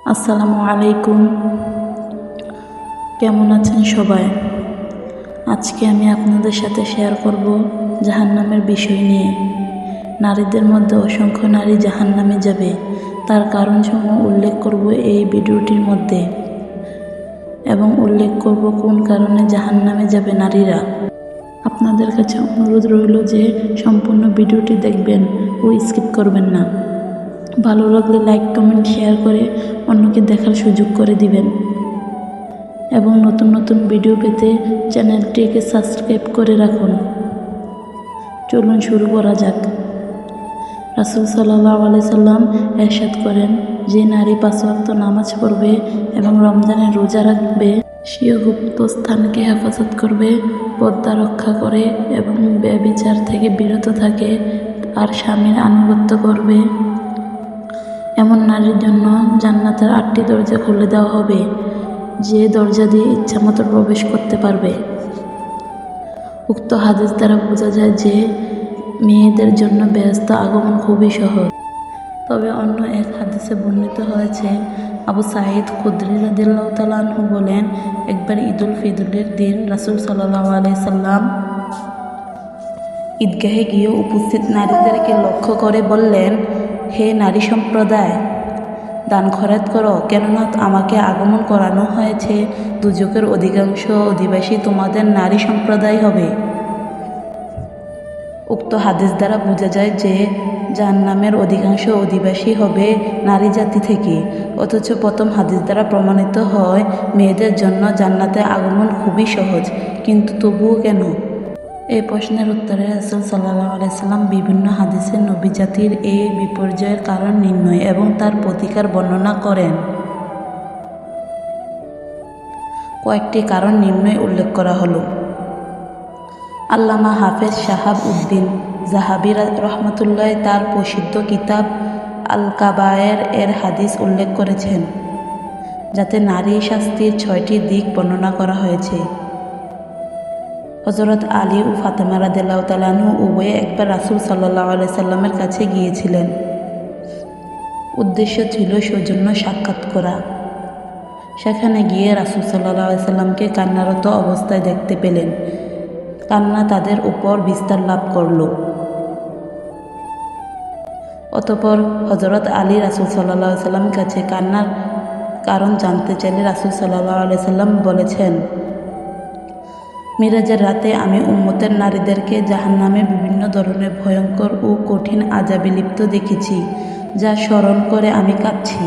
আসসালামু আলাইকুম। কেমন আছেন সবাই? আজকে আমি আপনাদের সাথে শেয়ার করব জাহান্নামের বিষয় নিয়ে। নারীদের মধ্যে অসংখ্য নারী জাহান্নামে যাবে, তার কারণসমূহ উল্লেখ করব এই ভিডিওটির মধ্যে, এবং উল্লেখ করব কোন কারণে জাহান্নামে যাবে নারীরা। আপনাদের কাছে অনুরোধ রইল যে সম্পূর্ণ ভিডিওটি দেখবেন ও স্কিপ করবেন না। ভালো লাগলে লাইক, কমেন্ট, শেয়ার করে অন্যকে দেখার সুযোগ করে দিবেন, এবং নতুন নতুন ভিডিও পেতে চ্যানেলটিকে সাবস্ক্রাইব করে রাখুন। চলুন শুরু করা যাক। রাসূল সাল্লাল্লাহু আলাইহি সাল্লাম ইরশাদ করেন, যে নারী 5 ওয়াক্ত নামাজ পড়বে এবং রমজানের রোজা রাখবে, সে গুপ্ত স্থানকে হেফাজত করবে, পর্দা রক্ষা করে এবং ব্যভিচার থেকে বিরত থাকে, আর স্বামীর আনুগত্য করবে, এমন নারীর জন্য জান্নাতের 8টি দরজা খুলে দেওয়া হবে, যে দরজা দিয়ে ইচ্ছামতো প্রবেশ করতে পারবে। উক্ত হাদিস দ্বারা বোঝা যায় যে মেয়েদের জন্য বেহেশতে আগমন খুবই সহজ। তবে অন্য এক হাদিসে বর্ণিত হয়েছে, আবু সাঈদ খুদরি রাদিয়াল্লাহু তাআলা আনহু বলেন, একবার ঈদুল ফিতরের দিন রাসূল সাল্লাল্লাহু আলাইহি সাল্লাম ঈদগাহে গিয়ে উপস্থিত নারীদেরকে লক্ষ্য করে বললেন, হে নারী সম্প্রদায়, দান খয়রাত করো, কেননা আমাকে আগমন করানো হয়েছে, দুজকের অধিকাংশ অধিবাসী তোমাদের নারী সম্প্রদায় হবে। উক্ত হাদিস দ্বারা বোঝা যায় যে জাহান্নামের অধিকাংশ অধিবাসী হবে নারী জাতি থেকে। অথচ প্রথম হাদিস দ্বারা প্রমাণিত হয় মেয়েদের জন্য জান্নাতে আগমন খুবই সহজ, কিন্তু তবুও কেন? এই প্রশ্নের উত্তরে রাসূল সাল্লাল্লাহু আলাইহি সাল্লাম বিভিন্ন হাদিসে নবী জাতির এই বিপর্যয়ের কারণ নির্ণয় এবং তার প্রতিকার বর্ণনা করেন। কয়েকটি কারণ নির্ণয় উল্লেখ করা হলো। আল্লামা হাফেজ শাহাব উদ্দিন জাহাবি রহমাতুল্লাহ তার প্রসিদ্ধ কিতাব আল কাবায়ের এর হাদিস উল্লেখ করেছেন, যাতে নারী শাস্তির 6টি দিক বর্ণনা করা হয়েছে। হযরত আলী ও ফাতেমা রাদিয়াল্লাহু তাআলা আনহু উভয়ে একবার রাসূল সাল্লাল্লাহু আলাইহি সাল্লামের কাছে গিয়েছিলেন। উদ্দেশ্য ছিল সৌজন্য সাক্ষাৎ করা। সেখানে গিয়ে রাসূল সাল্লাল্লাহু আলাইহি সাল্লামকে কান্নারত অবস্থায় দেখতে পেলেন। কান্না তাদের উপর বিস্তার লাভ করল। অতঃপর হযরত আলী রাসূল সাল্লাল্লাহু আলাইহি সাল্লামের কাছে কান্নার কারণ জানতে চাইলে রাসূল সাল্লাল্লাহু আলাইহি সাল্লাম বলেছেন, মিরাজের রাতে আমি উম্মতের নারীদেরকে জাহান্নামে বিভিন্ন ধরনের ভয়ঙ্কর ও কঠিন আযাবে লিপ্ত দেখেছি, যা স্মরণ করে আমি কাঁদছি।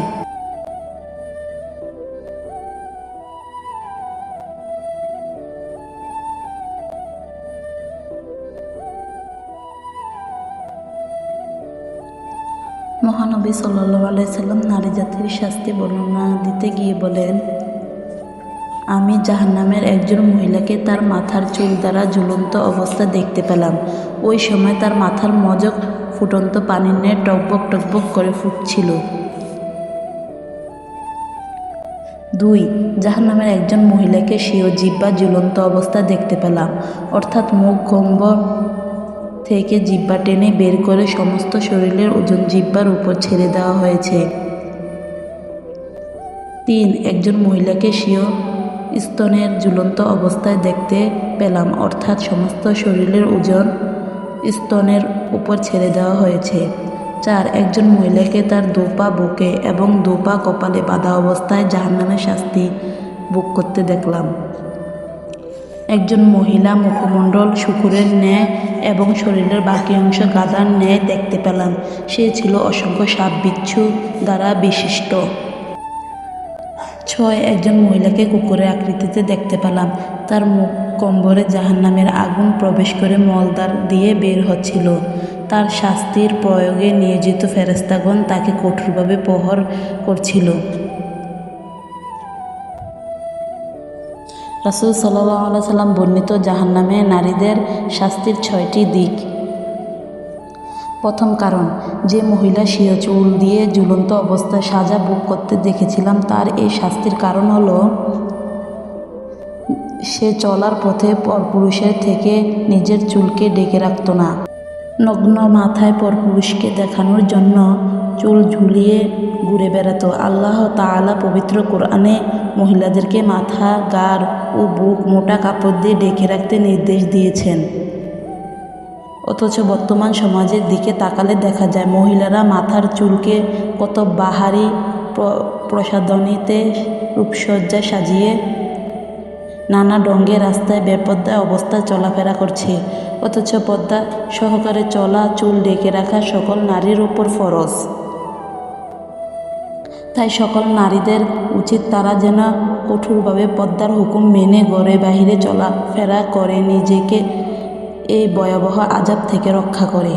মহানবী সাল্লাল্লাহু আলাইহি সাল্লাম নারী জাতির শাস্তি বর্ণনা দিতে গিয়ে বলেন, আমি জাহান্নামের একজন মহিলাকে তার মাথার চুল দ্বারা ঝুলন্ত অবস্থা দেখতে পেলাম। ওই সময় তার মাথার মজক ফুটন্ত পানির ন্যায় টকবক টকবক করে ফুটছিল। 2. জাহান্নামের একজন মহিলাকে স্বীয় জিহ্বা ঝুলন্ত অবস্থা দেখতে পেলাম, অর্থাৎ মুখ গম্বর থেকে জিহ্বা টেনে বের করে সমস্ত শরীরের ওজন জিহ্বার উপর ছেড়ে দেওয়া হয়েছে। 3. একজন মহিলাকে স্বীয় স্তনের ঝুলন্ত অবস্থায় দেখতে পেলাম, অর্থাৎ সমস্ত শরীরের ওজন স্তনের উপর ছেড়ে দেওয়া হয়েছে। 4. একজন মহিলাকে তার দোপা বুকে এবং দোপা কপালে বাঁধা অবস্থায় জাহান্নামের শাস্তি ভোগ করতে দেখলাম। একজন মহিলা মুখমণ্ডল শূকরের ন্যায় এবং শরীরের বাকি অংশ গাধার ন্যায় দেখতে পেলাম। সে ছিল অসংখ্য সাপ বিচ্ছু দ্বারা বিশিষ্ট। 6. একজন মহিলাকে কুকুরের আকৃতিতে দেখতে পেলাম। তার মুখ কম্বরে জাহান্নামের আগুন প্রবেশ করে মলদ্বার দিয়ে বের হচ্ছিল। তার শাস্তির প্রয়োগে নিয়োজিত ফেরেশতাগণ তাকে কঠোরভাবে প্রহার করছিল। রাসূল সাল্লাল্লাহু আলাইহি সাল্লাম বর্ণিত জাহান্নামে নারীদের শাস্তির 6টি দিক। প্রথম কারণ, যে মহিলা স্বীয় চুল দিয়ে ঝুলন্ত অবস্থায় সাজা ভোগ করতে দেখেছিলাম, তার এই শাস্তির কারণ হলো সে চলার পথে পরপুরুষের থেকে নিজের চুলকে ঢেকে রাখত না। নগ্ন মাথায় পরপুরুষকে দেখানোর জন্য চুল ঝুলিয়ে ঘুরে বেড়াতো। আল্লাহ তাআলা পবিত্র কোরআনে মহিলাদেরকে মাথা, গাড় ও বুক মোটা কাপড় দিয়ে ঢেকে রাখতে নির্দেশ দিয়েছেন। অথচ বর্তমান সমাজের দিকে তাকালে দেখা যায় মহিলারা মাথার চুলকে কত বাহারি প্রসাধনীতে রূপসজ্জায় সাজিয়ে নানা ঢঙ্গে রাস্তায় বেপর্দা অবস্থায় চলাফেরা করছে। অথচ পর্দা সহকারে চলা, চুল ঢেকে রাখা সকল নারীর উপর ফরজ। তাই সকল নারীদের উচিত তারা যেন কঠোরভাবে পর্দার হুকুম মেনে ঘরে বাহিরে চলাফেরা করে নিজেকে এই ভয়াবহ আযাব থেকে রক্ষা করে।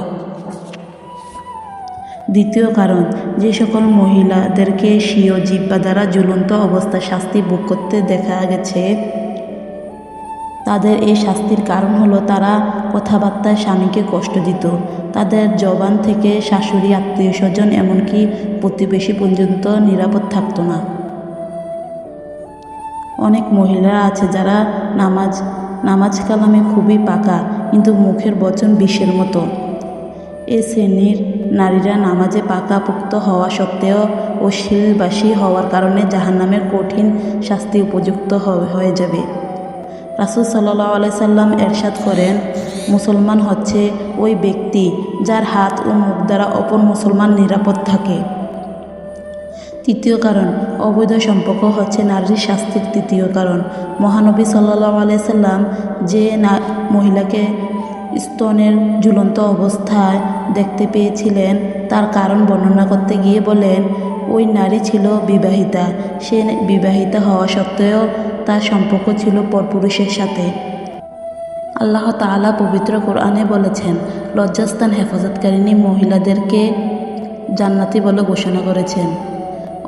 দ্বিতীয় কারণ, যে সকল মহিলাদেরকে স্বীয় জিহ্বা দ্বারা ঝুলন্ত অবস্থায় শাস্তি ভোগ করতে দেখা গেছে, তাদের এই শাস্তির কারণ হলো তারা কথাবার্তায় স্বামীকে কষ্ট দিত। তাদের জবান থেকে শাশুড়ি, আত্মীয় স্বজন এমনকি প্রতিবেশী পর্যন্ত নিরাপদ থাকত না। অনেক মহিলা আছে যারা নামাজ কালামে খুবই পাকা, কিন্তু মুখের বচন বিষের মতো। এ শ্রেণীর নারীরা নামাজে পাকাপোক্ত হওয়া সত্ত্বেও অশ্লীলভাষী হওয়ার কারণে জাহান্নামের কঠিন শাস্তি উপযুক্ত হয়ে যাবে। রাসূল সাল্লাল্লাহু আলাইহি সাল্লাম এরশাদ করেন, মুসলমান হচ্ছে ওই ব্যক্তি যার হাত ও মুখ দ্বারা অপর মুসলমান নিরাপদ থাকে। তৃতীয় কারণ, অবৈধ সম্পর্ক হচ্ছে নারীর শাস্তির তৃতীয় কারণ। মহানবী সাল্লাল্লাহু আলাইহি সাল্লাম যে মহিলাকে স্তনের ঝুলন্ত অবস্থায় দেখতে পেয়েছিলেন তার কারণ বর্ণনা করতে গিয়ে বলেন, ওই নারী ছিল বিবাহিতা। সে বিবাহিতা হওয়া সত্ত্বেও তার সম্পর্ক ছিল পরপুরুষের সাথে। আল্লাহ তাআলা পবিত্র কোরআনে বলেছেন, লজ্জাস্থান হেফাজতকারিণী মহিলাদেরকে জান্নাতি বলে ঘোষণা করেছেন।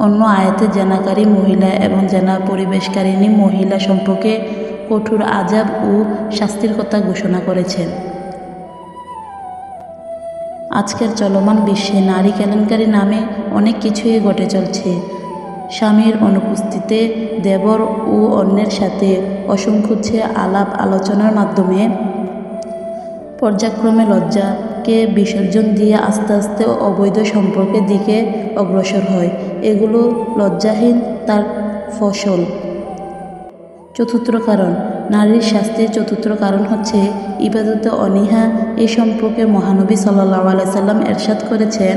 অন্য আয়াতে জেনাকারী মহিলা এবং জেনা পরিবেশকারিণী মহিলা সম্পর্কে কঠোর আযাব ও শাস্তির কথা ঘোষণা করেছেন। আজকের চলমান বিশ্বে নারী কেলেঙ্কারি নামে অনেক কিছুই ঘটে চলছে। স্বামীর অনুপস্থিতিতে দেবর ও অন্যের সাথে অসংকোচে আলাপ আলোচনার মাধ্যমে পর্যায়ক্রমে লজ্জাকে বিসর্জন দিয়ে আস্তে আস্তে অবৈধ সম্পর্কের দিকে অগ্রসর হয়। এগুলো লজ্জাহীন তার ফসল। চতুর্থ কারণ, নারীর শাস্তির চতুর্থ কারণ হচ্ছে ইবাদতে অনীহা। এই সম্পর্কে মহানবী সাল্লাল্লাহু আলাইহি সাল্লাম এরশাদ করেছেন,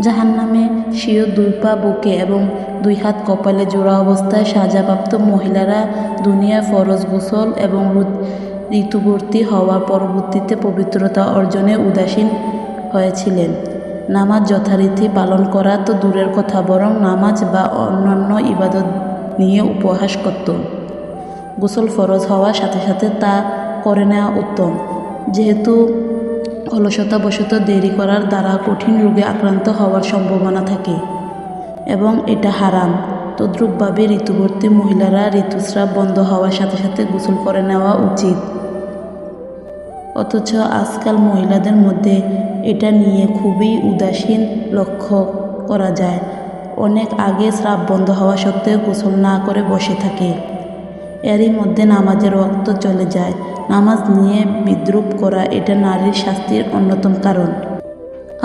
জাহান্নামে স্বীয় দুই পা বুকে এবং দুই হাত কপালে জোড়া অবস্থায় সাজাপ্রাপ্ত মহিলারা দুনিয়ায় ফরজ গোসল এবং ঋতুবর্তী হওয়ার পরবর্তীতে পবিত্রতা অর্জনে উদাসীন হয়েছিলেন। নামাজ যথারীতি পালন করা তো দূরের কথা, বরং নামাজ বা অন্যান্য ইবাদত নিয়ে উপহাস করত। গোসল ফরজ হওয়ার সাথে সাথে তা করে নেওয়া উত্তম, যেহেতু অলসতাবশত দেরি করার দ্বারা কঠিন রোগে আক্রান্ত হওয়ার সম্ভাবনা থাকে এবং এটা হারাম। তদ্রূপভাবে ঋতুবর্তী মহিলারা ঋতুস্রাব বন্ধ হওয়ার সাথে সাথে গোসল করে নেওয়া উচিত। অথচ আজকাল মহিলাদের মধ্যে এটা নিয়ে খুবই উদাসীন লক্ষ্য করা যায়। অনেক আগে স্রাব বন্ধ হওয়া সত্ত্বেও গোসল না করে বসে থাকে। এরই মধ্যে নামাজের ওয়াক্ত চলে যায়। নামাজ নিয়ে বিদ্রূপ করা এটা নারীর শাস্তির অন্যতম কারণ।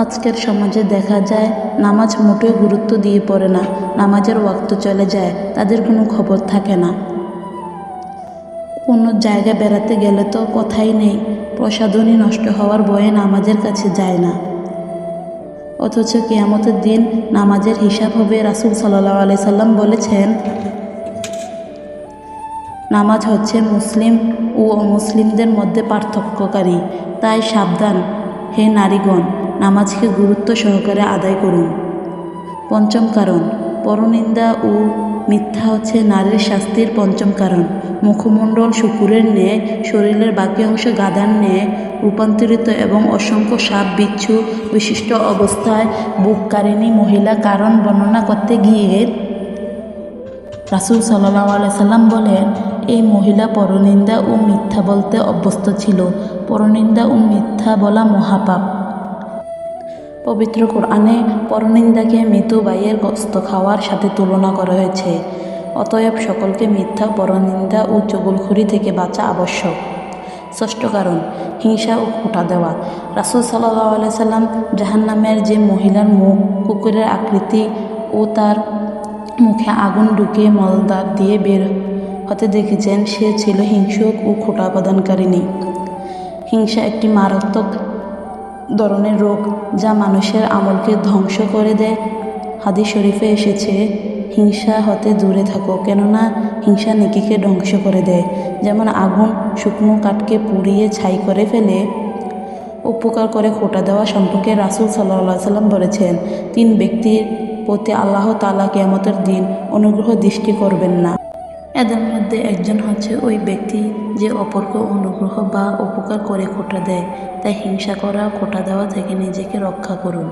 আজকের সমাজে দেখা যায় নামাজ মোটেও গুরুত্ব দিয়ে পড়ে না। নামাজের ওয়াক্ত চলে যায়, তাদের কোনো খবর থাকে না। কোনো জায়গায় বেড়াতে গেলে তো কথাই নেই, প্রসাধনী নষ্ট হওয়ার ভয়ে নামাজের কাছে যায় না। অথচ কিয়ামতের দিন নামাজের হিসাব হবে। রাসূল সাল্লাল্লাহু আলাইহি সাল্লাম বলেছেন, নামাজ হচ্ছে মুসলিম ও অমুসলিমদের মধ্যে পার্থক্যকারী। তাই সাবধান হে নারীগণ, নামাজকে গুরুত্ব সহকারে আদায় করুন। পঞ্চম কারণ, পরনিন্দা ও মিথ্যা হচ্ছে নারীর শাস্তির পঞ্চম কারণ। মুখমণ্ডল শূকরের ন্যায়, শরীরের বাকি অংশ গাধার ন্যায় রূপান্তরিত এবং অসংখ্য সাপ বিচ্ছু বিশিষ্ট অবস্থায় বুককারিণী মহিলা কারণ বর্ণনা করতে গিয়ে রাসূল সাল্লাল্লাহু আলাইহি সাল্লাম বলেন, এই মহিলা পরনিন্দা ও মিথ্যা বলতে অভ্যস্ত ছিল। পরনিন্দা ও মিথ্যা বলা মহাপাপ। পবিত্র কোরআনে পরনিন্দাকে মৃত ভাইয়ের গোশত খাওয়ার সাথে তুলনা করা হয়েছে। অতএব সকলকে মিথ্যা, পরনিন্দা ও চুগলখড়ি থেকে বাঁচা আবশ্যক। ষষ্ঠ কারণ, হিংসা ও খোঁটা দেওয়া। রাসূল সাল্লাল্লাহু আলাইহি সাল্লাম জাহান্নামের যে মহিলার মুখ কুকুরের আকৃতি ও তার মুখে আগুন ঢুকিয়ে মলদ্বার দিয়ে বের হতে দেখেছেন, সে ছিল হিংসুক ও খোঁটা প্রদানকারিণী। হিংসা একটি মারাত্মক ধরনের রোগ যা মানুষের আমলকে ধ্বংস করে দেয়। হাদিস শরীফে এসেছে, হিংসা হতে দূরে থাকো, কেননা হিংসা নেকিকে ধ্বংস করে দেয়। যেমন আগুন শুকনো কাঠকে পুড়িয়ে ছাই করে ফেলে, উপকার করে খোঁটা দেওয়া সম্পর্কে রাসূল সাল্লাল্লাহু আলাইহি সাল্লাম বলেছেন, 3 ব্যক্তির প্রতি আল্লাহ তাআলা কিয়ামতের দিন অনুগ্রহ দৃষ্টি করবেন না। এদের মধ্যে একজন হচ্ছে ওই ব্যক্তি যে অপরকে অনুগ্রহ বা উপকার করে খোঁটা দেয়। তাই হিংসা করা, খোঁটা দেওয়া থেকে নিজেকে রক্ষা করুন।